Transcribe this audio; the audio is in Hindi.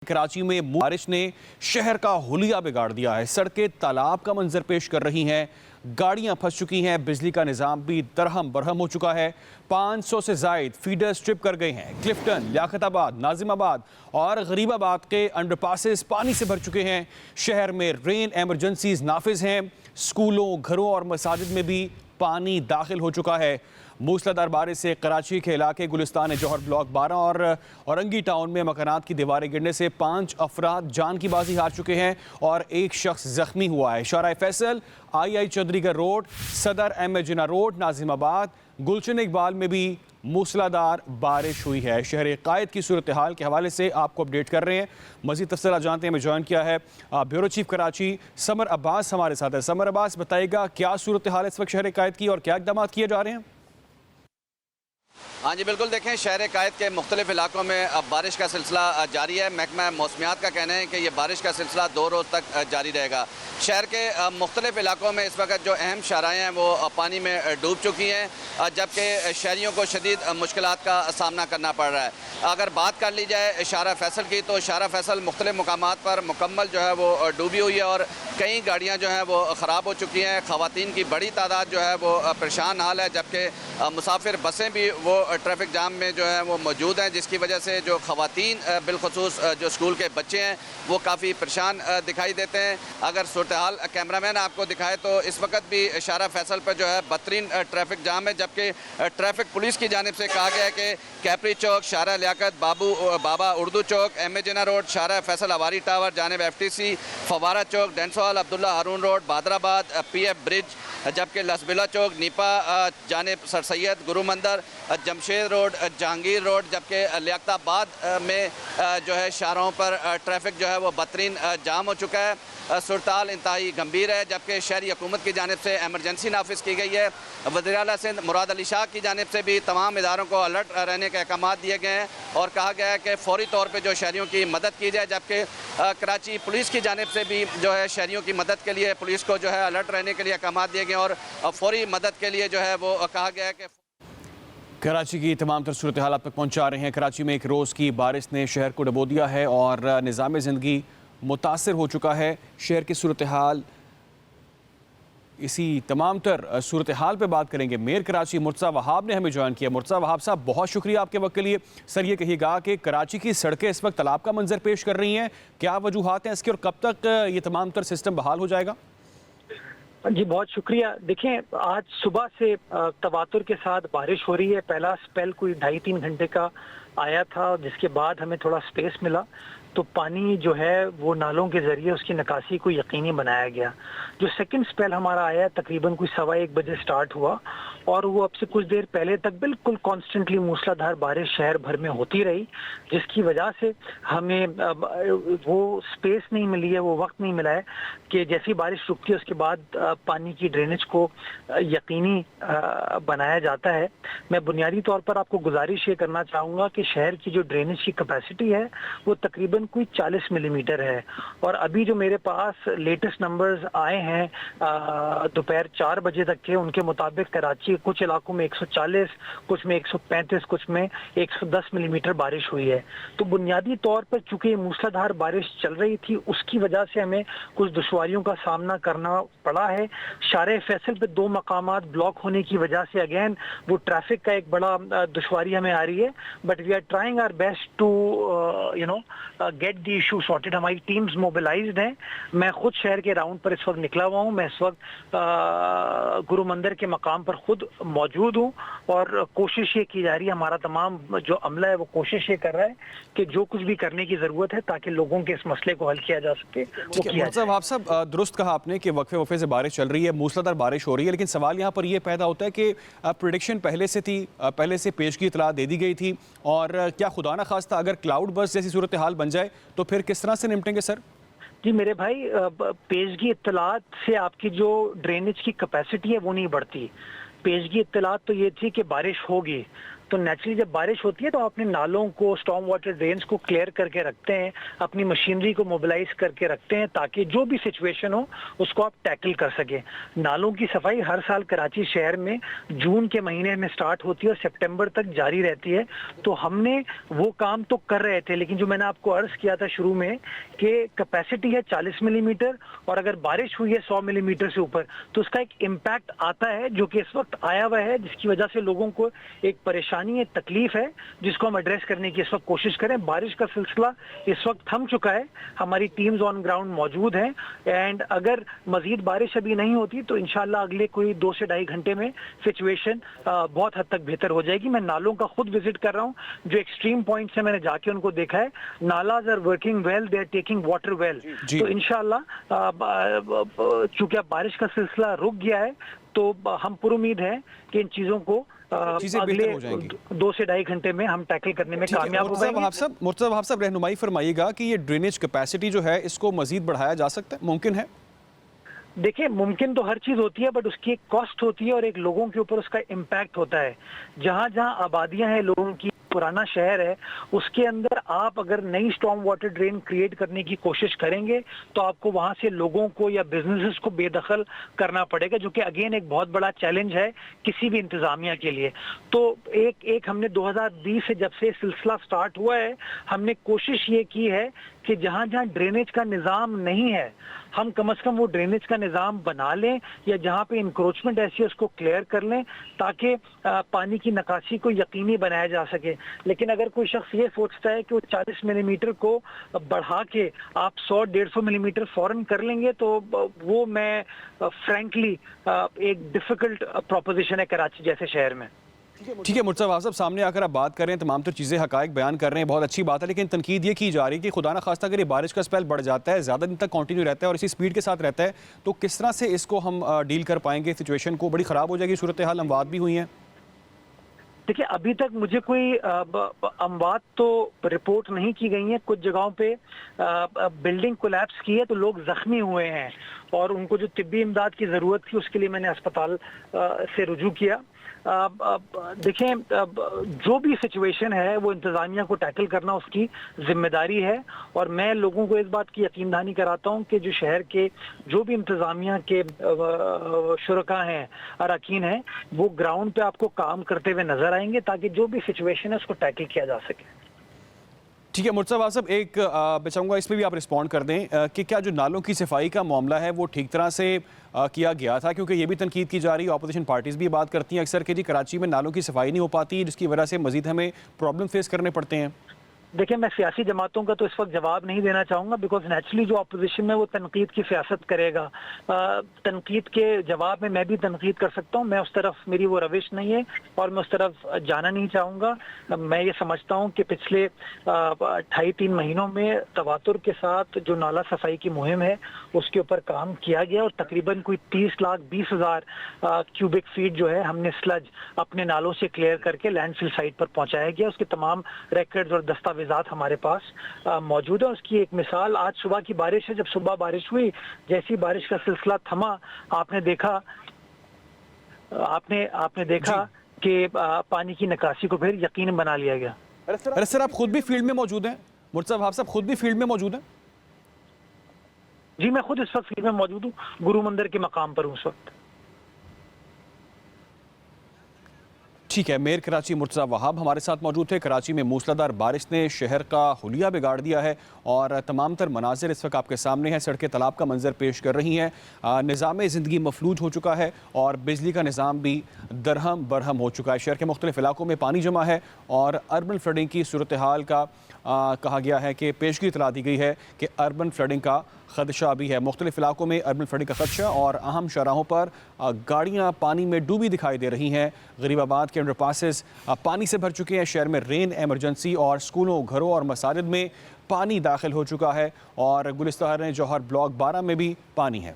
कराची में बारिश ने शहर का हुलिया बिगाड़ दिया है। सड़कें तालाब का मंजर पेश कर रही हैं, गाड़ियां फंस चुकी हैं, बिजली का निजाम भी दरहम बरहम हो चुका है। 500 से जायद फीडर स्ट्रिप कर गए हैं। क्लिफ्टन, लियाकताबाद, नाजिमाबाद और गरीबाबाद के अंडरपासेस पानी से भर चुके हैं। शहर में रेन एमरजेंसीज नाफिज हैं। स्कूलों, घरों और मसाजिद में भी पानी दाखिल हो चुका है। मूसलाधार बारिश से कराची के इलाके गुलिस्तान जौहर ब्लॉक 12 और औरंगी टाउन में मकानात की दीवारें गिरने से 5 अफराद जान की बाजी हार चुके हैं और एक शख्स जख्मी हुआ है। शारा फैसल, आई चौधरीगढ़ रोड, सदर अहमद जिना रोड, नाजिमाबाद, गुलशन इकबाल में भी मूसलाधार बारिश हुई है। शहर कायद की सूरत हाल के हवाले से आपको अपडेट कर रहे हैं। मज़ीद तफसील जानते हैं। हमें ज्वाइन किया है bureau chief Karachi summer Abbas हमारे साथ है। समर अब्बास, बताइएगा क्या सूरत हाल इस वक्त शहर कायद की और क्या इक़दाम किए जा रहे हैं? हाँ जी बिल्कुल, देखें शहर कायद के मुख्तलिफ इलाकों में अब बारिश का सिलसिला जारी है। महकमा मौसमियात का कहना है कि ये बारिश का सिलसिला 2 रोज़ तक जारी रहेगा। शहर के मुख्तलिफ इलाकों में इस वक्त जो अहम शाराएँ हैं वो पानी में डूब चुकी हैं, जबकि शहरियों को शदीद मुश्किलात का सामना करना पड़ रहा है। अगर बात कर ली जाए शारा फैसल की, तो शारा फैसल मुख्तलिफ मकामात पर मुकम्मल जो है वो डूबी हुई है और कई गाड़ियाँ जो हैं वो ख़राब हो चुकी हैं। ख़वातीन की बड़ी तादाद जो है वो परेशान हाल है, जबकि मुसाफिर बसें भी वो ट्रैफिक जाम में जो है वो मौजूद हैं, जिसकी वजह से जो ख़वातीन बिलखसूस जो स्कूल के बच्चे हैं वो काफ़ी परेशान दिखाई देते हैं। अगर सूरत हाल कैमरामैन आपको दिखाए तो इस वक्त भी शारा फैसल पर जो है बदतरीन ट्रैफिक जाम है, जबकि ट्रैफिक पुलिस की जानिब से कहा गया है कि कैपरी चौक, शारा लियाकत, बाबा उर्दू चौक, अहमद जिना रोड, शारा फैसल हवारी टावर जानिब FTC, फवारा चौक, डेंसॉल, अब्दुल्ला हारून रोड, बादराबाद, PF ब्रिज, जबकि लसबिला चौक, नीपा जानिब सर सैयद, गुरु मंदिर, जमशेद रोड, जहांगीर रोड, जबकि लियाकताबाद में जो है शाहराहों पर ट्रैफिक जो है वो बदतरीन जाम हो चुका है। सूरत-ए-हाल इंतहाई गंभीर है, जबकि शहरी हुकूमत की जानिब से एमरजेंसी नाफिज की गई है। वज़ीर आला सिंध मुराद अली शाह की जानिब से भी तमाम इदारों को अलर्ट रहने के अहकाम दिए गए हैं और कहा गया है कि फ़ौरी तौर पर जो शहरियों की मदद की जाए, जबकि कराची पुलिस की जानिब से भी जो है शहरियों की मदद के लिए पुलिस को जो है अलर्ट रहने के लिए अहकाम दिए गए और फ़ौरी मदद के लिए जो है वो कहा गया है कि कराची की तमाम तर सूरत हाल आप तक पहुँचा रहे हैं। कराची में एक रोज़ की बारिश ने शहर को डबो दिया है और निज़ाम ज़िंदगी मुतासर हो चुका है। शहर की सूरत हाल, इसी तमाम तर सूरत हाल पर बात करेंगे। मेयर कराची मुर्तज़ा वहाब ने हमें ज्वाइन किया। मुर्तज़ा वहाब साहब, बहुत शुक्रिया आपके वक्त के लिए। सर ये कहिएगा कि कराची की सड़कें इस वक्त तालाब का मंजर पेश कर रही हैं, क्या वजूहात हैं इसके और कब तक ये तमाम तर सिस्टम बहाल हो जाएगा? जी बहुत शुक्रिया। देखें, आज सुबह से तवातुर के साथ बारिश हो रही है। पहला स्पेल कोई 2.5-3 घंटे का आया था, जिसके बाद हमें थोड़ा स्पेस मिला तो पानी जो है वो नालों के ज़रिए उसकी निकासी को यकीनी बनाया गया। जो सेकंड स्पेल हमारा आया तकरीबन कोई 1:15 बजे स्टार्ट हुआ और वो अब से कुछ देर पहले तक बिल्कुल कॉन्स्टेंटली मूसलाधार बारिश शहर भर में होती रही, जिसकी वजह से हमें वो स्पेस नहीं मिली है, वो वक्त नहीं मिला है कि जैसी बारिश रुकती है उसके बाद पानी की ड्रेनेज को यकीनी बनाया जाता है। मैं बुनियादी तौर पर आपको गुजारिश ये करना चाहूँगा कि शहर की जो ड्रेनेज की कैपेसिटी है वो तकरीबन कोई 40 मिलीमीटर है और अभी जो मेरे पास लेटेस्ट नंबर्स आए हैं दोपहर 4 बजे तक के, उनके मुताबिक कराची कुछ इलाकों में 140, कुछ में 135, कुछ में 110 मिलीमीटर बारिश हुई है। तो बुनियादी तौर पर चूंकि मूसलाधार बारिश चल रही थी उसकी वजह से हमें कुछ दुश्वारियों का सामना करना पड़ा है। शारे फैसल पे 2 मकामात ब्लॉक होने की वजह से अगेन वो ट्रैफिक का एक बड़ा दुश्वारी हमें आ रही है, but we are trying our best to get the issue sorted. हमारी टीम्स मोबिलाइज्ड हैं। मैं खुद शहर के राउंड पर इस वक्त निकला हुआ हूँ। मैं इस वक्त गुरु मंदिर के मकाम पर खुद मौजूद हूँ और कोशिश ये की जा रही है, हमारा तमाम जो अमला है वो कोशिश ये कर रहा है कि जो कुछ भी करने की ज़रूरत है ताकि लोगों के इस मसले को हल किया जा सके वो किया जाए। वहाब साहब, दुरुस्त कहा आपने कि वक्फे वक्फे से बारिश चल रही है, मूसलाधार बारिश हो रही है, लेकिन सवाल यहाँ पर यह पैदा होता है कि प्रेडिक्शन पहले से थी, पहले से पेश की इतला दे दी गई थी और क्या खुदा ना खास्ता अगर क्लाउड बर्स्ट जैसी सूरत हाल बन जाए तो फिर किस तरह से निपटेंगे सर? जी मेरे भाई, पेशगी इत्तलात से आपकी जो ड्रेनेज की कैपेसिटी है वो नहीं बढ़ती। पेशगी इत्तलात तो ये थी कि बारिश होगी, तो नेचुरली जब बारिश होती है तो अपने नालों को, स्टॉर्म वाटर ड्रेन्स को क्लियर करके रखते हैं, अपनी मशीनरी को मोबिलाइज करके रखते हैं ताकि जो भी सिचुएशन हो उसको आप टैकल कर सके। नालों की सफाई हर साल कराची शहर में जून के महीने में स्टार्ट होती है और सितंबर तक जारी रहती है। तो हमने वो काम तो कर रहे थे, लेकिन जो मैंने आपको अर्ज किया था शुरू में कि कैपेसिटी है 40 मिलीमीटर और अगर बारिश हुई है 100 मिलीमीटर से ऊपर तो उसका एक इम्पैक्ट आता है जो कि इस वक्त आया हुआ है, जिसकी वजह से लोगों को एक परेशानी है, तकलीफ है, जिसको हम एड्रेस करने की इस वक्त कोशिश करें। बारिश का सिलसिला इस वक्त थम चुका है, हमारी टीम्स ऑन ग्राउंड मौजूद हैं एंड अगर मजीद बारिश अभी नहीं होती तो इंशाल्लाह अगले कोई 2 से ढाई घंटे में सिचुएशन बहुत हद तक बेहतर हो जाएगी। मैं नालों का खुद विजिट कर रहा हूँ, जो एक्सट्रीम पॉइंट्स है मैंने जाके उनको देखा है। Nullahs are working well, they are taking water well. तो इंशाल्लाह चूंकि अब बारिश का सिलसिला रुक गया है तो हम पुरुमीद हैं कि इन चीजों को अगले 2 से ढाई घंटे में हम टैकल करने में कामयाब हो जाएंगे। मुर्तज़ा वहाब साहब, रहनुमाई फरमाइएगा कि ये ड्रेनेज कैपेसिटी जो है इसको मजीद बढ़ाया जा सकता है, मुमकिन है? देखिए, मुमकिन तो हर चीज होती है बट उसकी एक कॉस्ट होती है और एक लोगों के ऊपर उसका इम्पैक्ट होता है। जहां जहां आबादियां हैं लोगों की, पुराना शहर है, उसके अंदर आप अगर नई स्टॉर्म वाटर ड्रेन क्रिएट करने की कोशिश करेंगे तो आपको वहां से लोगों को या बिजनेसेस को बेदखल करना पड़ेगा, जो कि अगेन एक बहुत बड़ा चैलेंज है किसी भी इंतजामिया के लिए। तो एक हमने 2020 से जब से सिलसिला स्टार्ट हुआ है, हमने कोशिश ये की है कि जहां जहां ड्रेनेज का निज़ाम नहीं है हम कम से कम वो ड्रेनेज का निज़ाम बना लें या जहां पे इंक्रोचमेंट ऐसी है उसको क्लियर कर लें ताकि पानी की निकासी को यकीनी बनाया जा सके। लेकिन अगर कोई शख्स ये सोचता है कि वो 40 मिलीमीटर को बढ़ा के आप 100-150 मिलीमीटर फौरन कर लेंगे तो वो मैं फ्रैंकली एक डिफिकल्ट प्रोपोजिशन है कराची जैसे शहर में। ठीक है मुर्तज़ा वहाब साहब, सामने आकर आप बात कर रहे हैं, तमाम तो चीज़ें हकायक बयान कर रहे हैं, बहुत अच्छी बात है, लेकिन तनकीद ये की जा रही है कि खुदा ना खास्ता अगर ये बारिश का स्पेल बढ़ जाता है, ज़्यादा दिन तक कंटिन्यू रहता है और इसी स्पीड के साथ रहता है तो किस तरह से इसको हम डील कर पाएंगे? सिचुएशन को बड़ी ख़राब हो जाएगी सूरत हाल, अमवात भी हुई हैं। देखिए, अभी तक मुझे कोई अमवात तो रिपोर्ट नहीं की गई है। कुछ जगहों पे बिल्डिंग कोलैप्स की है तो लोग जख्मी हुए हैं और उनको जो तिब्बी इमदाद की ज़रूरत थी उसके लिए मैंने अस्पताल से रुजू किया। देखें, जो भी सिचुएशन है वो इंतज़ामिया को टैकल करना उसकी जिम्मेदारी है और मैं लोगों को इस बात की यकीन दहानी कराता हूँ कि जो शहर के जो भी इंतज़ामिया के शुरका हैं, अरकान हैं, वो ग्राउंड पे आपको काम करते हुए नजर आएंगे ताकि जो भी सिचुएशन है उसको टैकल किया जा सके। ठीक है मुर्तज़ा वहाब साहब, एक मैं चाहूँगा इसमें भी आप रिस्पॉन्ड कर दें कि क्या जो नालों की सफाई का मामला है वो ठीक तरह से किया गया था, क्योंकि ये भी तनकीद की जा रही है, अपोजिशन पार्टीज़ भी बात करती हैं अक्सर कि जी कराची में नालों की सफाई नहीं हो पाती जिसकी वजह से मजीद हमें प्रॉब्लम फेस करने पड़ते हैं। देखिए, मैं सियासी जमातों का तो इस वक्त जवाब नहीं देना चाहूँगा बिकॉज नेचुरली जो अपोजिशन में वो तनकीद की सियासत करेगा। तनकीद के जवाब में मैं भी तनकीद कर सकता हूँ, मैं उस तरफ, मेरी वो रविश नहीं है और मैं उस तरफ जाना नहीं चाहूँगा। मैं ये समझता हूँ कि पिछले 2.5-3 महीनों में तवातुर के साथ जो नाला सफाई की मुहिम है उसके ऊपर काम किया गया और तकरीबन कोई 30,20,000 क्यूबिक फीट जो है हमने स्लज अपने नालों से क्लियर करके लैंडफिल साइट पर पहुँचाया गया। उसके तमाम रिकॉर्ड्स और दस्तावेज हमारे पास मौजूद है। उसकी एक मिसाल आज सुबह की बारिश है। जब सुबह बारिश हुई, जैसी बारिश का सिलसिला थमा, आपने देखा कि पानी की निकासी को फिर यकीन बना लिया गया। अरे सर, आप खुद भी फील्ड में मौजूद हैं? मुर्तज़ा वहाब साहब खुद भी फील्ड में मौजूद हैं? जी, मैं खुद इस वक्त फील्ड में मौजूद हूँ, गुरु मंदिर के मकाम पर हूँ इस वक्त। ठीक है, मेयर कराची मुर्तज़ा वहाब हमारे साथ मौजूद थे। कराची में मूसलाधार बारिश ने शहर का हुलिया बिगाड़ दिया है और तमाम तर मनाजिर इस वक्त आपके सामने हैं। सड़कें तालाब का मंजर पेश कर रही हैं, निज़ाम ज़िंदगी मफलूज हो चुका है और बिजली का निज़ाम भी दरहम बरहम हो चुका है। शहर के मुख्तलिफ इलाकों में पानी जमा है और अर्बन फ्लडिंग की सूरत हाल का कहा गया है कि पेशगी इतला दी गई है कि अर्बन फ्लडिंग का खदशा भी है। मुख्तलिफ इलाकों में अर्बन फ्लडिंग का खदशा और अहम शाहराहों पर गाड़ियाँ पानी में डूबी दिखाई दे रही हैं। गरीबाबाद के अंडरपासेस पानी से भर चुके हैं। शहर में रेन एमरजेंसी और स्कूलों, घरों और मसाजिद में पानी दाखिल हो चुका है और गुलिस्तान जौहर ब्लॉक 12 में भी पानी है।